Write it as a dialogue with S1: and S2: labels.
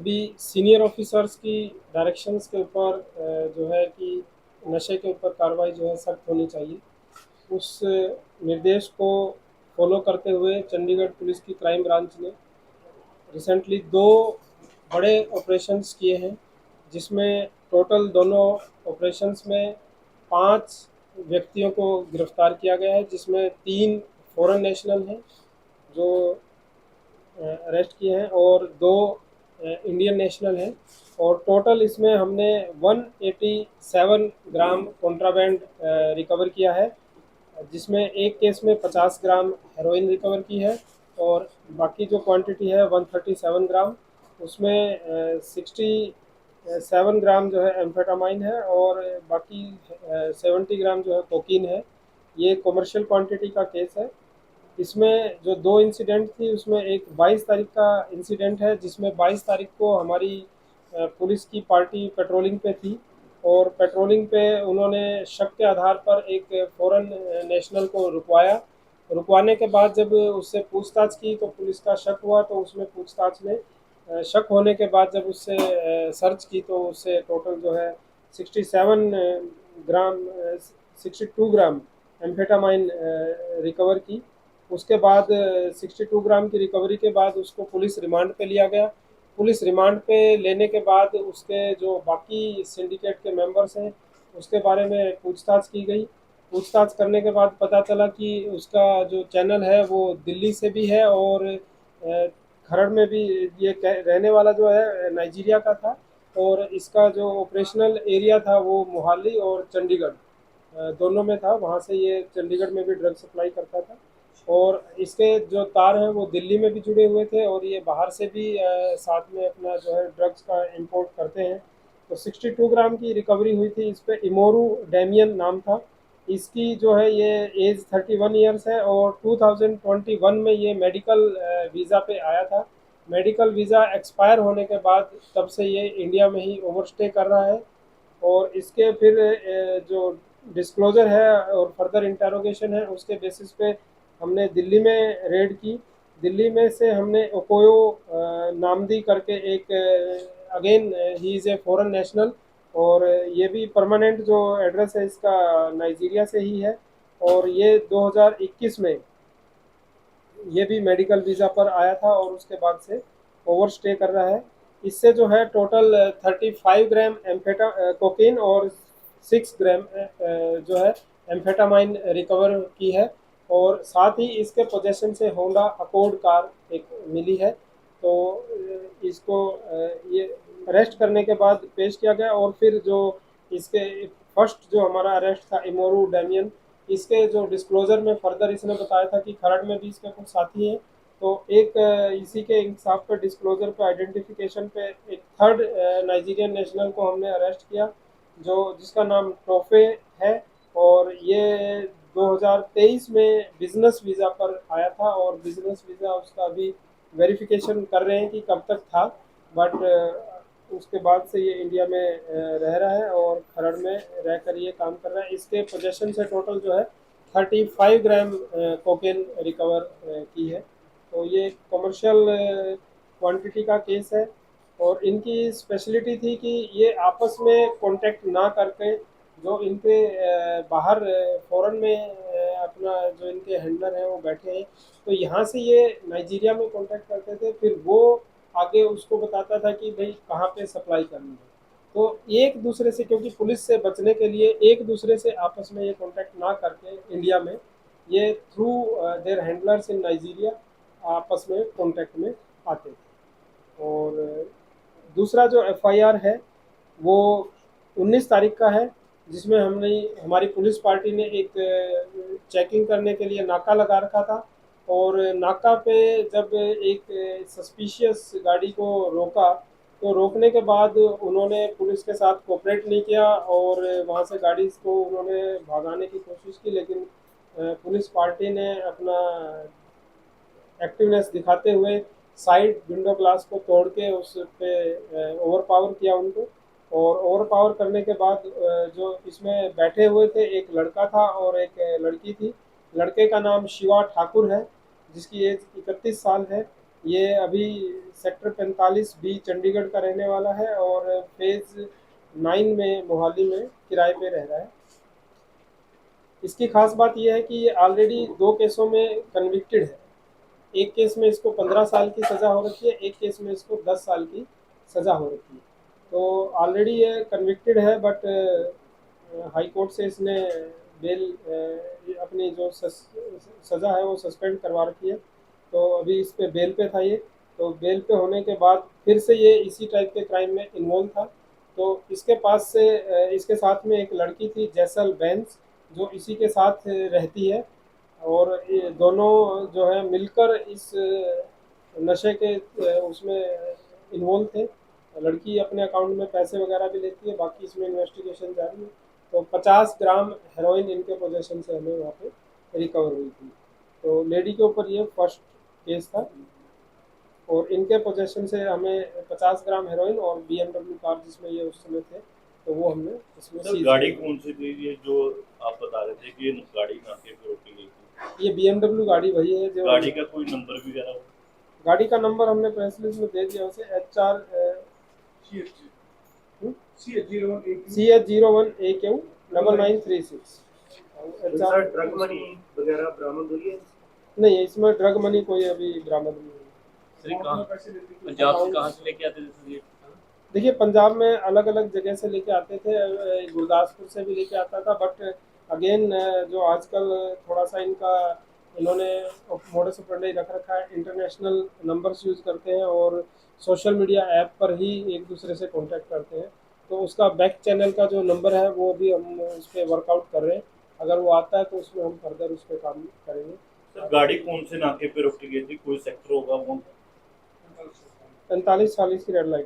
S1: अभी senior officers की directions के ऊपर जो है कि नशे के ऊपर कार्रवाई जो है सख्त होनी चाहिए। उस निर्देश को फॉलो करते हुए चंडीगढ़ पुलिस की क्राइम ब्रांच ने रिसेंटली 2 बड़े ऑपरेशंस किए हैं, जिसमें टोटल दोनों ऑपरेशंस में 5 व्यक्तियों को गिरफ्तार किया गया है, जिसमें 3 फॉरेन नेशनल हैं जो अरेस्ट किए हैं और 2 इंडियन नेशनल हैं। और टोटल इसमें हमने 187 ग्राम कॉन्ट्राबैंड रिकवर किया है, जिसमें एक केस में 50 ग्राम हेरोइन रिकवर की है और बाकी जो क्वांटिटी है 137 ग्राम, उसमें 67 ग्राम जो है एम्फेटामाइन है और बाकी 70 ग्राम जो है कोकीन है। ये कमर्शियल क्वांटिटी का केस है। इसमें जो 2 इंसिडेंट थी, उसमें एक 22 तारीख का इंसिडेंट है, जिसमें 22 तारीख को हमारी पुलिस की पार्टी पेट्रोलिंग पे थी और पेट्रोलिंग पे उन्होंने शक के आधार पर एक फॉरेन नेशनल को रुकवाया। रुकवाने के बाद जब उससे पूछताछ की तो पुलिस का शक हुआ, तो उसमें पूछताछ में शक होने के बाद जब उससे सर्च की तो उससे टोटल जो है 67 ग्राम 62 ग्राम एम्फेटामाइन रिकवर की। उसके बाद 62 ग्राम की रिकवरी के बाद उसको पुलिस रिमांड पे लिया गया। पुलिस रिमांड पे लेने के बाद उसके जो बाकी सिंडिकेट के मेंबर्स हैं उसके बारे में पूछताछ की गई। पूछताछ करने के बाद पता चला कि उसका जो चैनल है वो दिल्ली से भी है और खरड़ में भी। ये रहने वाला जो है नाइजीरिया का था और इसका जो ऑपरेशनल एरिया था वो मोहाली और चंडीगढ़ दोनों में था। वहाँ से ये चंडीगढ़ में भी ड्रग सप्लाई करता था और इसके जो तार हैं वो दिल्ली में भी जुड़े हुए थे और ये बाहर से भी साथ में अपना जो है ड्रग्स का इंपोर्ट करते हैं। तो 62 ग्राम की रिकवरी हुई थी। इस पे इमोरू डैमियन नाम था। इसकी जो है ये एज 31 ईयर्स है और 2021 में ये मेडिकल वीज़ा पे आया था। मेडिकल वीज़ा एक्सपायर होने के बाद तब से ये इंडिया में ही ओवरस्टे कर रहा है और इसके फिर जो डिस्क्लोज़र है और फर्दर इंटेरोगेशन है उसके बेसिस पे हमने दिल्ली में रेड की। दिल्ली में से हमने ओकोयो नामदी करके एक again he is a foreign national और ये भी परमानेंट जो एड्रेस है इसका नाइजीरिया से ही है और ये 2021 में ये भी मेडिकल वीज़ा पर आया था और उसके बाद से ओवर स्टे कर रहा है। इससे जो है टोटल 35 ग्राम एम्फेटा कोकीन और 6 ग्राम जो है एम्फेटामाइन रिकवर की है और साथ ही इसके पोजेशन से होंडा अकॉर्ड कार एक मिली है। तो इसको ये अरेस्ट करने के बाद पेश किया गया और फिर जो इसके फर्स्ट जो हमारा अरेस्ट था इमोरू डैमियन, इसके जो डिस्क्लोजर में फर्दर इसने बताया था कि खरड़ में भी इसके कुछ साथी हैं। तो एक इसी के इंसाफ पे डिस्क्लोजर पे आइडेंटिफिकेशन पे एक थर्ड नाइजीरियन नेशनल को हमने अरेस्ट किया जो जिसका नाम टोफे है और ये 2023 में बिजनेस वीज़ा पर आया था और बिजनेस वीज़ा उसका अभी वेरिफिकेशन कर रहे हैं कि कब तक था। बट उसके बाद से ये इंडिया में रह रहा है और खरड़ में रहकर ये काम कर रहा है। इसके पोजेशन से टोटल जो है 35 ग्राम कोकेन रिकवर की है। तो ये कमर्शियल क्वांटिटी का केस है और इनकी स्पेशलिटी थी कि ये आपस में कांटेक्ट ना करके जो इनके बाहर फॉरेन में अपना जो इनके हैंडलर हैं वो बैठे हैं, तो यहाँ से ये नाइजीरिया में कांटेक्ट करते थे, फिर वो आगे उसको बताता था कि भाई कहाँ पे सप्लाई करनी है। तो एक दूसरे से, क्योंकि पुलिस से बचने के लिए एक दूसरे से आपस में ये कांटेक्ट ना करके इंडिया में ये through their handlers in Nigeria आपस में कांटेक्ट में आते थे। और दूसरा जो एफआईआर है वो 19 तारीख का है, जिसमें हमने हमारी पुलिस पार्टी ने एक चेकिंग करने के लिए नाका लगा रखा था और नाका पे जब एक सस्पिशियस गाड़ी को रोका तो रोकने के बाद उन्होंने पुलिस के साथ कोऑपरेट नहीं किया और वहाँ से गाड़ी को उन्होंने भगाने की कोशिश की, लेकिन पुलिस पार्टी ने अपना एक्टिवनेस दिखाते हुए साइड विंडो ग्लास को तोड़ के उस पे ओवर पावर किया उनको। और ओवर पावर करने के बाद जो इसमें बैठे हुए थे एक लड़का था और एक लड़की थी। लड़के का नाम शिवा ठाकुर है जिसकी एज 31 साल है, ये अभी सेक्टर 45B चंडीगढ़ का रहने वाला है और फेज़ 9 में मोहाली में किराए पे रह रहा है। इसकी खास बात यह है कि ये ऑलरेडी 2 केसों में कन्विक्टेड है। एक केस में इसको 15 साल की सज़ा हो रखी है, एक केस में इसको 10 साल की सज़ा हो रखी है। तो ऑलरेडी ये कन्विक्टेड है, बट हाई कोर्ट से इसने बेल अपनी जो सज़ा है वो सस्पेंड करवा रखी है। तो अभी इस पे बेल पे था ये। तो बेल पे होने के बाद फिर से ये इसी टाइप के क्राइम में इन्वॉल्व था। तो इसके पास से इसके साथ में एक लड़की थी जैसल बैंस, जो इसी के साथ रहती है, और ये दोनों जो है मिलकर इस नशे के उसमें इन्वॉल्व थे। लड़की अपने अकाउंट में पैसे वगैरह भी लेती है, बाकी इसमें इन्वेस्टिगेशन जारी है। तो 50 ग्राम हेरोइन इनके पोजेशन से हमें वहाँ पे रिकवर हुई थी। तो लेडी के ऊपर ये फर्स्ट केस था, और इनके पोजेशन से हमें 50 ग्राम हेरोइन और BMW कार जिसमें ये उस समय थे, तो वो हमने इसमें
S2: सर
S1: सीज
S2: गाड़ी
S1: की।
S2: कौन सी थी ये जो आप बता रहे थे कि ये गाड़ी नाके पे रोकी गई थी?
S1: ये BMW गाड़ी वही है जो
S2: गाड़ी का कोई नंबर वगैरह हो?
S1: गाड़ी का नंबर हमने प्रेस रिलीज में दे दिया उसे, HR CH01AQ 9936।
S3: Sir drug money वगैरह बरामद हुई है?
S1: नहीं, इसमें ड्रग मनी कोई अभी बरामद नहीं हुई।
S2: सर ये पंजाब से कहाँ से लेके आते थे सर ये?
S1: देखिए, पंजाब में अलग अलग जगह से लेके आते थे, गुरदासपुर से भी लेके आता था, बट अगेन जो आजकल थोड़ा सा इन्होंने मोडस ऑपरेंडी रख रखा है, इंटरनेशनल नंबर्स यूज़ करते हैं और सोशल मीडिया ऐप पर ही एक दूसरे से कांटेक्ट करते हैं। तो उसका बैक चैनल का जो नंबर है वो भी हम उस पर वर्कआउट कर रहे हैं। अगर वो आता है तो उसमें हम फर्दर उस पर काम करेंगे।
S2: सर गाड़ी कौन से नाके पे रोकी गई थी, कोई सेक्टर होगा वो?
S1: 45 40 की रेड लाइट।